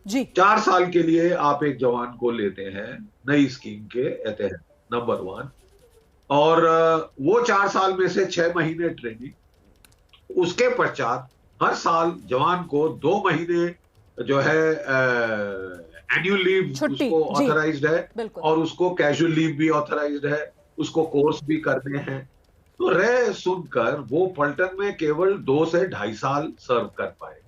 जी। 4 साल के लिए आप एक जवान को लेते हैं नई स्कीम के तहत, नंबर वन। और वो 4 साल में से 6 महीने ट्रेनिंग, उसके पश्चात हर साल जवान को 2 महीने जो है एनुअल लीव छुट्टी। उसको जी। ऑथराइज्ड है, बिल्कुल। और उसको कैजुअल लीव भी ऑथराइज्ड है, उसको कोर्स भी करने हैं। तो रह सुनकर वो पलटन में केवल 2 से 2.5 साल सर्व कर पाए।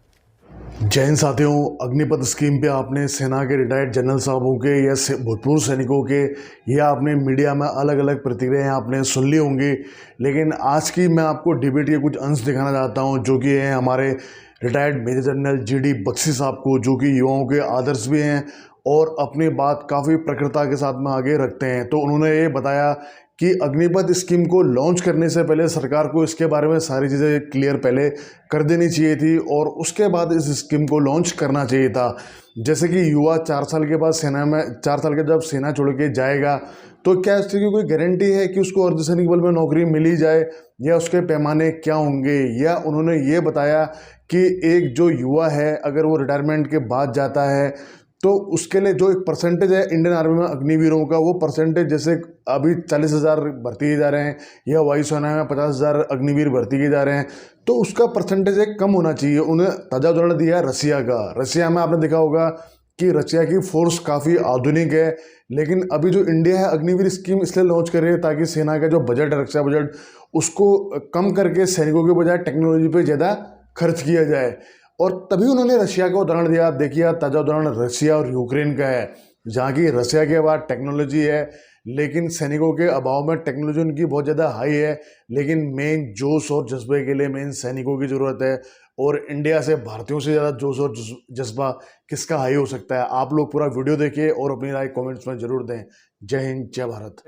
जय हिंद साथियों, अग्निपथ स्कीम पे आपने सेना के रिटायर्ड जनरल साहबों के या भूतपूर्व सैनिकों के या आपने मीडिया में अलग अलग प्रतिक्रियाएं आपने सुन ली होंगी। लेकिन आज की मैं आपको डिबेट के कुछ अंश दिखाना चाहता हूं, जो कि हैं हमारे retired major general G D Bakshi sahab को, जो कि युवाओं के आदर्श भी हैं और अपनी बात काफ़ी प्रखरता के साथ में आगे रखते हैं। तो उन्होंने ये बताया कि अग्निपथ स्कीम को लॉन्च करने से पहले सरकार को इसके बारे में सारी चीज़ें क्लियर पहले कर देनी चाहिए थी और उसके बाद इस स्कीम को लॉन्च करना चाहिए था। जैसे कि युवा 4 साल के बाद सेना में 4 साल के जब सेना छोड़ के जाएगा, तो क्या इस चीज़ की कोई गारंटी है कि उसको अर्धसैनिक बल में नौकरी मिली जाए, या उसके पैमाने क्या होंगे। या उन्होंने ये बताया कि एक जो युवा है अगर वो रिटायरमेंट के बाद जाता है तो उसके लिए जो एक परसेंटेज है इंडियन आर्मी में अग्निवीरों का, वो परसेंटेज जैसे अभी 40,000 भर्ती किए जा रहे हैं या वायुसेना में 50,000 अग्निवीर भर्ती किए जा रहे हैं, तो उसका परसेंटेज एक कम होना चाहिए। उन्हें ताज़ा उदाहरण दिया रसिया का। रसिया में आपने देखा होगा कि रसिया की फोर्स काफ़ी आधुनिक है, लेकिन अभी जो इंडिया है अग्निवीर स्कीम इसलिए लॉन्च कर रही है ताकि सेना का जो बजट है, रक्षा बजट, उसको कम करके सैनिकों के बजाय टेक्नोलॉजी पे ज़्यादा खर्च किया जाए। और तभी उन्होंने रशिया का उदाहरण दिया। देखिए, ताज़ा उदाहरण रशिया और यूक्रेन का है, जहाँ की रशिया के बाद टेक्नोलॉजी है लेकिन सैनिकों के अभाव में टेक्नोलॉजी उनकी बहुत ज़्यादा हाई है, लेकिन मेन जोश और जज्बे के लिए मेन सैनिकों की ज़रूरत है। और इंडिया से भारतीयों से ज़्यादा जोश और जज्बा किसका हाई हो सकता है। आप लोग पूरा वीडियो देखिए और अपनी राय कमेंट्स में ज़रूर दें। जय हिंद, जय भारत।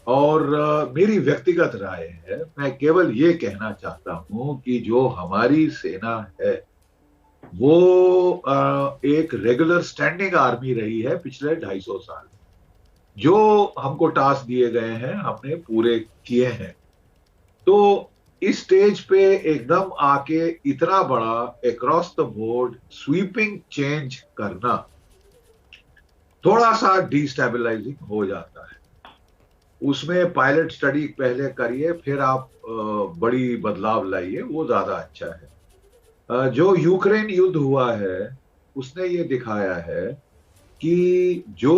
और मेरी व्यक्तिगत राय है, मैं केवल ये कहना चाहता हूं कि जो हमारी सेना है वो एक रेगुलर स्टैंडिंग आर्मी रही है पिछले 250 साल। जो हमको टास्क दिए गए हैं हमने पूरे किए हैं। तो इस स्टेज पे एकदम आके इतना बड़ा across the board sweeping change करना थोड़ा सा डिस्टेबलाइजिंग हो जाता है। उसमें पायलट स्टडी पहले करिए, फिर आप बड़ी बदलाव लाइए, वो ज्यादा अच्छा है। जो यूक्रेन युद्ध हुआ है उसने ये दिखाया है कि जो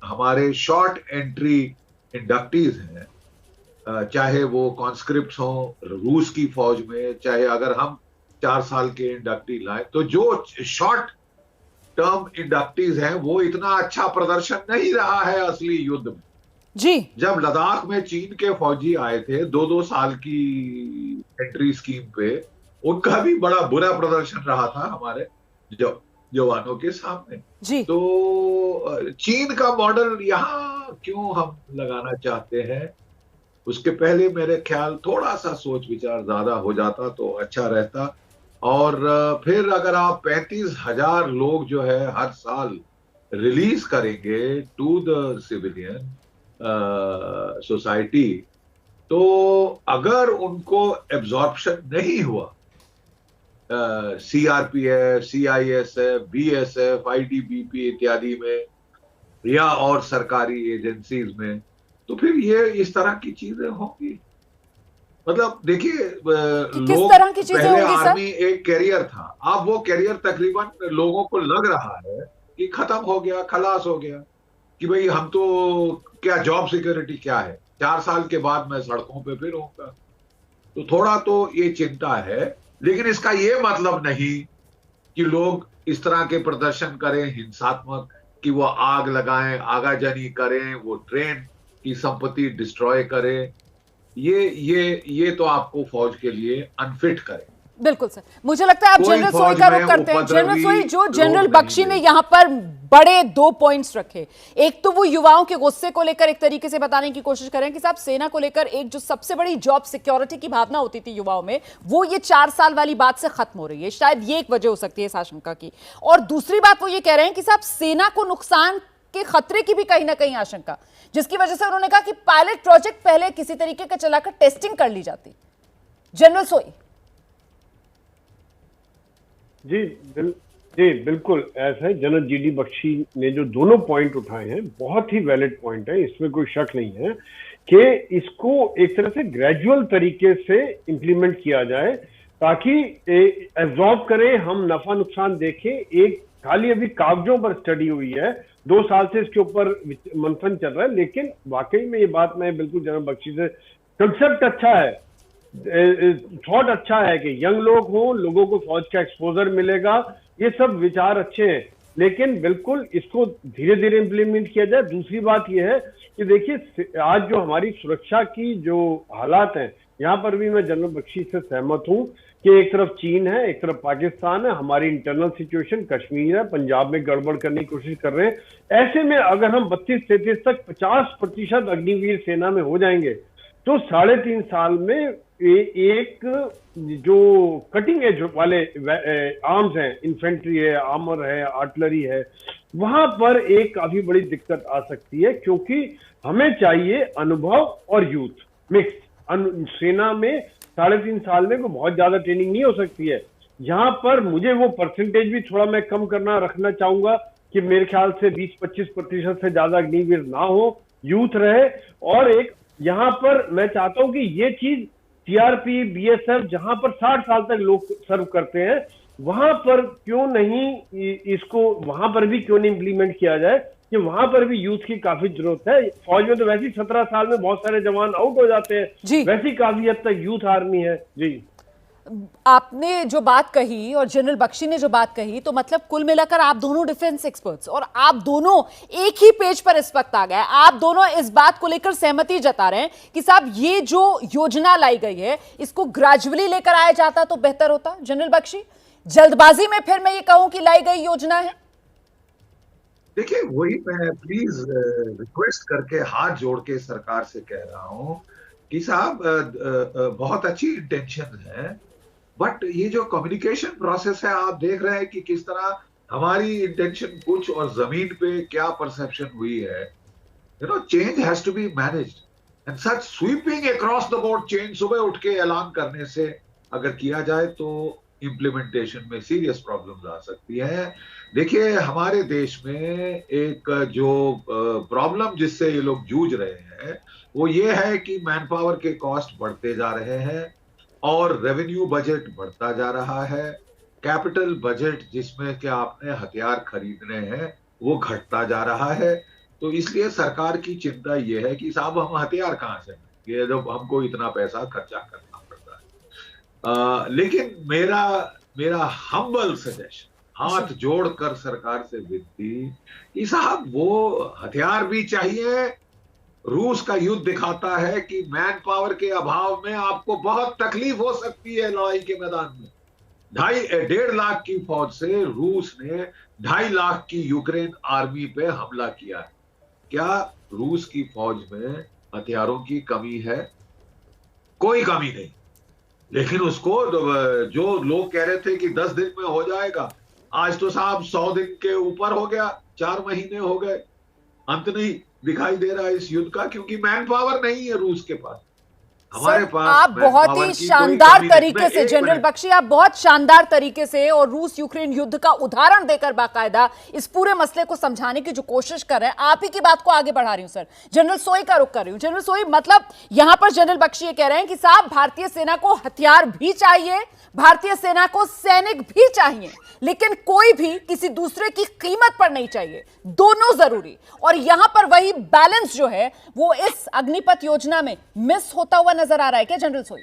हमारे शॉर्ट एंट्री इंडक्टीज हैं, चाहे वो कॉन्स्क्रिप्ट्स हों रूस की फौज में, चाहे अगर हम 4 साल के इंडक्टी लाए, तो जो शॉर्ट टर्म इंडक्टीज हैं वो इतना अच्छा प्रदर्शन नहीं रहा है असली युद्ध में। जी। जब लद्दाख में चीन के फौजी आए थे 2-2 साल की एंट्री स्कीम पे, उनका भी बड़ा बुरा प्रदर्शन रहा था हमारे जवानों के सामने। जी। तो चीन का मॉडल यहाँ क्यों हम लगाना चाहते हैं, उसके पहले मेरे ख्याल थोड़ा सा सोच विचार ज्यादा हो जाता तो अच्छा रहता। और फिर अगर आप 35,000 लोग जो है हर साल रिलीज करेंगे टू द सिविलियन सोसाइटी, तो अगर उनको एब्जॉर्प्शन नहीं हुआ सीआरपीएफ, सीआईएसएफ, बीएसएफ, आईटीबीपी इत्यादि में या और सरकारी एजेंसीज में, तो फिर ये इस तरह की चीजें होंगी। मतलब देखिए, कि किस लोग तरह की चीजें पहले होंगी सर? आर्मी एक कैरियर था, अब वो कैरियर तकरीबन लोगों को लग रहा है कि खत्म हो गया, खलास हो गया, कि भाई हम तो क्या जॉब सिक्योरिटी क्या है, 4 साल के बाद मैं सड़कों पे फिर होऊंगा। तो थोड़ा तो ये चिंता है, लेकिन इसका ये मतलब नहीं कि लोग इस तरह के प्रदर्शन करें हिंसात्मक, कि वो आग लगाएं, आगाजनी करें, वो ट्रेन की संपत्ति डिस्ट्रॉय करें। ये तो आपको फौज के लिए अनफिट करे। बिल्कुल सर, मुझे लगता है आप कोई जनरल सोई फौज का में रुख करते हैं। जनरल उपद्रवी सोई, जो जनरल लोग नहीं बख्शी ने मिलेंगे। यहां पर बड़े 2 पॉइंट्स रखे। एक तो वो युवाओं के गुस्से को लेकर एक तरीके से बताने की कोशिश करें कि साहब सेना को लेकर एक जो सबसे बड़ी जॉब सिक्योरिटी की भावना होती थी युवाओं में, वो ये 4 साल वाली बात से खत्म हो रही है। शायद ये एक वजह हो सकती है इस आशंका की। और दूसरी बात वो ये कह रहे हैं कि साहब सेना को नुकसान के खतरे की भी कहीं ना कहीं आशंका, जिसकी वजह से उन्होंने कहा कि पायलट प्रोजेक्ट पहले किसी तरीके का चलाकर टेस्टिंग कर ली जाती। जनरल सोई। जी जी बिल्कुल ऐसा है। जनरल जीडी बख्शी ने जो दोनों पॉइंट उठाए हैं बहुत ही वैलिड पॉइंट है, इसमें कोई शक नहीं है कि इसको एक तरह से ग्रेजुअल तरीके से इंप्लीमेंट किया जाए ताकि एब्जॉर्ब करें, हम नफा नुकसान देखें। एक खाली अभी कागजों पर स्टडी हुई है, 2 साल से इसके ऊपर मंथन चल रहा है, लेकिन वाकई में ये बात मैं बिल्कुल जनरल बख्शी से, कंसेप्ट अच्छा है, थॉट अच्छा है कि यंग लोग हों, लोगों को फौज का एक्सपोजर मिलेगा, ये सब विचार अच्छे हैं, लेकिन बिल्कुल इसको धीरे धीरे इंप्लीमेंट किया जाए। दूसरी बात यह है कि देखिए आज जो हमारी सुरक्षा की जो हालात हैं, यहाँ पर भी मैं जनरल बख्शी से सहमत हूं कि एक तरफ चीन है, एक तरफ पाकिस्तान है, हमारी इंटरनल सिचुएशन कश्मीर है, पंजाब में गड़बड़ करने की कोशिश कर रहे हैं। ऐसे में अगर हम 32-33 तक 50% अग्निवीर सेना में हो जाएंगे तो 3.5 साल में एक जो कटिंग एज वाले आर्म्स हैं, इन्फेंट्री है, आर्मर है, आर्टिलरी है, वहां पर एक काफी बड़ी दिक्कत आ सकती है, क्योंकि हमें चाहिए अनुभव और यूथ मिक्स। सेना में 3.5 साल में कोई बहुत ज्यादा ट्रेनिंग नहीं हो सकती है। यहाँ पर मुझे वो परसेंटेज भी थोड़ा मैं कम करना रखना चाहूंगा कि मेरे ख्याल से 20-25% से ज्यादा अग्निवीर ना हो, यूथ रहे। और एक यहाँ पर मैं चाहता हूं कि ये चीज सीआरपी, बीएसएफ जहां पर 60 साल तक लोग सर्व करते हैं, वहां पर क्यों नहीं इसको वहां पर भी क्यों नहीं इंप्लीमेंट किया जाए कि वहां पर भी यूथ की काफी जरूरत है। फौज में तो वैसे ही 17 साल में बहुत सारे जवान आउट हो जाते हैं, वैसी काफी हद तक यूथ आर्मी है। जी, आपने जो बात कही और जनरल बख्शी ने जो बात कही, तो मतलब कुल मिलाकर आप दोनों डिफेंस एक्सपर्ट्स और आप दोनों एक ही पेज पर इस वक्त आ गए। आप दोनों इस बात को लेकर सहमति जता रहे हैं कि साहब ये जो योजना लाई गई है इसको ग्रेजुअली लेकर आया जाता तो बेहतर होता। जनरल बख्शी, जल्दबाजी में फिर मैं ये कहूं कि लाई गई योजना है? देखिए, वही मैं प्लीज रिक्वेस्ट करके हाथ जोड़ के सरकार से कह रहा हूं कि साहब बहुत अच्छी इंटेंशन है, बट ये जो कम्युनिकेशन प्रोसेस है, आप देख रहे हैं कि किस तरह हमारी इंटेंशन कुछ और जमीन पे क्या परसेप्शन हुई है। Change has to be managed and such sweeping across the board change सुबह उठ के ऐलान करने से अगर किया जाए तो इम्प्लीमेंटेशन में सीरियस प्रॉब्लम्स आ सकती है। देखिए, हमारे देश में एक जो प्रॉब्लम जिससे ये लोग जूझ रहे हैं वो ये है कि मैन पावर के कॉस्ट बढ़ते जा रहे हैं और रेवेन्यू बजट बढ़ता जा रहा है। कैपिटल बजट जिसमें कि आपने हथियार खरीदने हैं वो घटता जा रहा है। तो इसलिए सरकार की चिंता ये है कि साहब हम हथियार कहाँ से ये जब हमको इतना पैसा खर्चा करना पड़ता है। लेकिन मेरा हम्बल सजेशन, हाथ जोड़कर सरकार से विनती कि साहब वो हथियार भी चाहिए। रूस का युद्ध दिखाता है कि मैन पावर के अभाव में आपको बहुत तकलीफ हो सकती है लड़ाई के मैदान में। 1.5 लाख की फौज से रूस ने 2.5 लाख की यूक्रेन आर्मी पे हमला किया है। क्या रूस की फौज में हथियारों की कमी है? कोई कमी नहीं, लेकिन उसको जो लोग कह रहे थे कि 10 दिन में हो जाएगा, आज तो साहब 100 दिन के ऊपर हो गया, 4 महीने हो गए, अंत नहीं दिखाई दे रहा है इस युद्ध का, क्योंकि मैन पावर नहीं है रूस के पास। हमारे पास आप बहुत ही शानदार तरीके से जनरल बख्शी, आप बहुत शानदार तरीके से और रूस यूक्रेन युद्ध का उदाहरण देकर बाकायदा इस पूरे मसले को समझाने की जो कोशिश कर रहे हैं, आप ही की बात को आगे बढ़ा रही हूं सर। जनरल सोई का रुख कर रही हूं। जनरल सोई, मतलब यहां पर जनरल बख्शी ये कह रहे हैं कि साहब भारतीय सेना को हथियार भी चाहिए, भारतीय सेना को सैनिक भी चाहिए, लेकिन कोई भी किसी दूसरे की कीमत पर नहीं चाहिए, दोनों जरूरी। और यहां पर वही बैलेंस जो है वो इस अग्निपथ योजना में मिस होता हुआ नजर आ रहा है क्या जनरल सोई?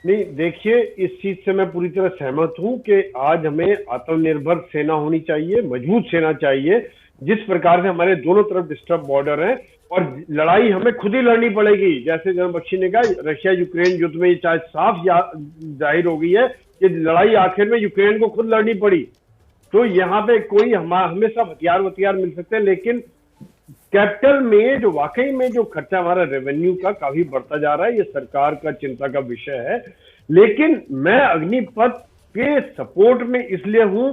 नहीं, देखिए इस चीज से मैं पूरी तरह सहमत हूं कि आज हमें आत्मनिर्भर सेना होनी चाहिए, मजबूत सेना चाहिए। जिस प्रकार से हमारे दोनों तरफ डिस्टर्ब बॉर्डर है और लड़ाई हमें खुद ही लड़नी पड़ेगी, जैसे जनरल बख्शी ने कहा रशिया यूक्रेन युद्ध में चाहे साफ जाहिर हो गई है कि लड़ाई आखिर में यूक्रेन को खुद लड़नी पड़ी। तो यहाँ पे कोई हमें सब हथियार मिल सकते हैं, लेकिन कैपिटल में जो वाकई में जो खर्चा हमारा रेवेन्यू का काफी बढ़ता जा रहा है, ये सरकार का चिंता का विषय है। लेकिन मैं अग्निपथ के सपोर्ट में इसलिए हूं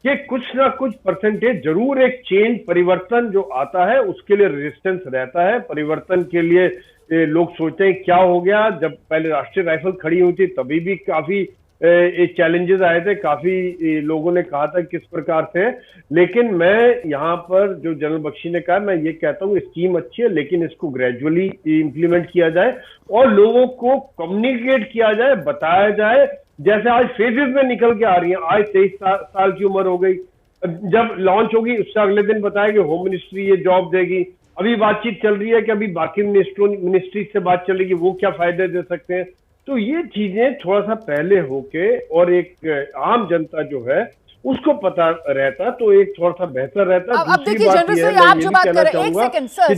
कि कुछ ना कुछ परसेंटेज जरूर एक चेंज परिवर्तन जो आता है उसके लिए रेजिस्टेंस रहता है, परिवर्तन के लिए लोग सोचते हैं क्या हो गया। जब पहले राष्ट्रीय राइफल खड़ी हुई थी तभी भी काफी चैलेंजेस आए थे, काफी लोगों ने कहा था किस प्रकार से। लेकिन मैं यहाँ पर जो जनरल बख्शी ने कहा, मैं ये कहता हूँ स्कीम अच्छी है, लेकिन इसको ग्रेजुअली इम्प्लीमेंट किया जाए और लोगों को कम्युनिकेट किया जाए, बताया जाए। जैसे आज फेजेस में निकल के आ रही है, आज 23 साल की उम्र हो गई, जब लॉन्च होगी उससे अगले दिन बताया कि होम मिनिस्ट्री ये जॉब देगी। अभी बातचीत चल रही है कि अभी बाकी मिनिस्ट्री से बात चल रही है कि वो क्या फायदे दे सकते हैं। तो ये चीजें थोड़ा सा पहले होके और एक आम जनता जो है उसको पता रहता तो एक थोड़ा सा बेहतर रहता। अब देखिए जनरल सर, आप जो बात कर रहे हैं, एक सेकंड सर,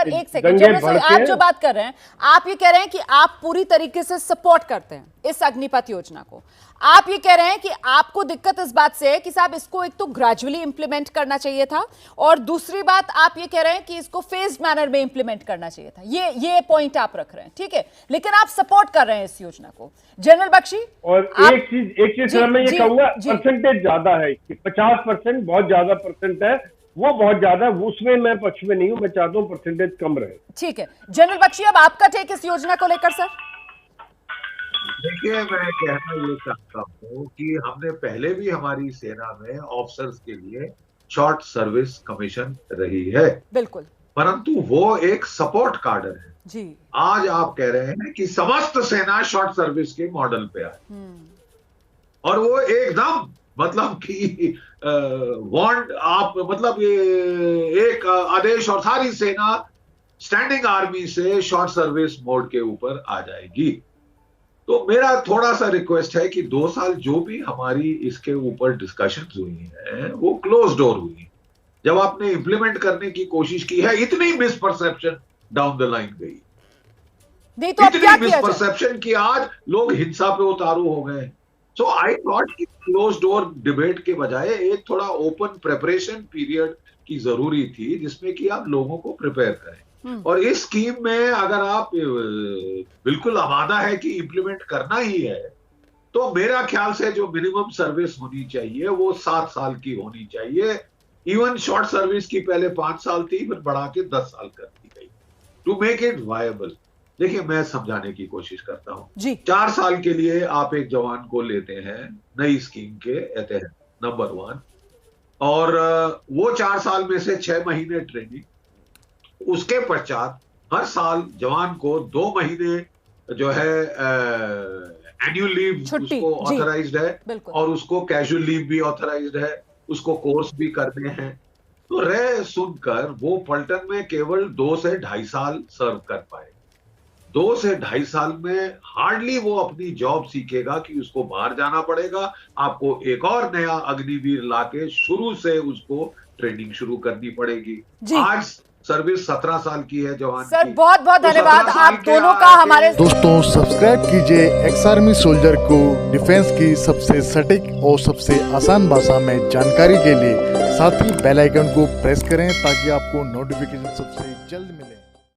एक सेकंड जनरल सर, आप जो बात कर रहे हैं, आप ये कह रहे हैं कि आप पूरी तरीके से सपोर्ट करते हैं इस अग्निपथ योजना को। आप ये कह रहे हैं कि आपको दिक्कत इस बात से है कि साहब इसको एक तो ग्रेजुअली इंप्लीमेंट करना चाहिए था, और दूसरी बात आप ये कह रहे हैं कि इसको फेज्ड मैनर में इंप्लीमेंट करना चाहिए था। ये पॉइंट आप रख रहे हैं, ठीक है, लेकिन आप सपोर्ट कर रहे हैं इस योजना को। जनरल बख्शी, और एक चीज सर मैं ये कहूंगा, परसेंटेज ज्यादा है, 50% बहुत ज्यादा परसेंट है, वो बहुत ज्यादा, उसमें मैं पक्ष में नहीं हूं, मैं चाहता हूं परसेंटेज कम रहे। ठीक है जनरल बख्शी, अब आपका टेक इस योजना को लेकर सर। देखिए, मैं कहना ये चाहता हूँ कि हमने पहले भी हमारी सेना में ऑफिसर्स के लिए शॉर्ट सर्विस कमीशन रही है, बिल्कुल, परंतु वो एक सपोर्ट कार्डर है जी। आज आप कह रहे हैं कि समस्त सेना शॉर्ट सर्विस के मॉडल पे आए, और वो एकदम मतलब कि वांट आप मतलब ये एक आदेश और सारी सेना स्टैंडिंग आर्मी से शॉर्ट सर्विस मोड के ऊपर आ जाएगी। तो मेरा थोड़ा सा रिक्वेस्ट है कि 2 साल जो भी हमारी इसके ऊपर डिस्कशंस हुई हैं वो क्लोज डोर हुई। जब आपने इंप्लीमेंट करने की कोशिश की है, इतनी मिसपरसेप्शन डाउन द लाइन गई, नहीं तो अब क्या किया जाए? मिसपरसेप्शन की आज लोग हिंसा पे उतारू हो गए। सो आई थॉट कि क्लोज डोर डिबेट के बजाय एक थोड़ा ओपन प्रिपरेशन पीरियड की जरूरी थी, जिसमें कि आप लोगों को प्रिपेयर करें। और इस स्कीम में अगर आप बिल्कुल आमादा है कि इंप्लीमेंट करना ही है, तो मेरा ख्याल से जो मिनिमम सर्विस होनी चाहिए वो 7 साल की होनी चाहिए। इवन शॉर्ट सर्विस की पहले 5 साल थी, फिर बढ़ा के 10 साल कर दी गई टू मेक इट वायबल। देखिए, मैं समझाने की कोशिश करता हूं। 4 साल के लिए आप एक जवान को लेते हैं नई स्कीम के तहत, नंबर 1, और वो 4 साल में से 6 महीने ट्रेनिंग, उसके पश्चात हर साल जवान को 2 महीने जो है एनुअल लीव उसको ऑथराइज्ड है, और उसको कैजुअल लीव भी ऑथराइज्ड है, उसको कोर्स भी करने हैं। तो रह सुनकर वो पलटन में केवल 2 से 2.5 साल सर्व कर पाए। 2 से 2.5 साल में हार्डली वो अपनी जॉब सीखेगा कि उसको बाहर जाना पड़ेगा। आपको एक और नया अग्निवीर लाके शुरू से उसको ट्रेनिंग शुरू करनी पड़ेगी। आज सर्विस 17 साल की है जवान सर, की। बहुत बहुत धन्यवाद आप दोनों का हमारे दोस्तों। सब्सक्राइब कीजिए एक्स आर्मी सोल्जर को डिफेंस की सबसे सटीक और सबसे आसान भाषा में जानकारी के लिए। साथ ही बेल आइकन को प्रेस करें ताकि आपको नोटिफिकेशन सबसे जल्द मिले।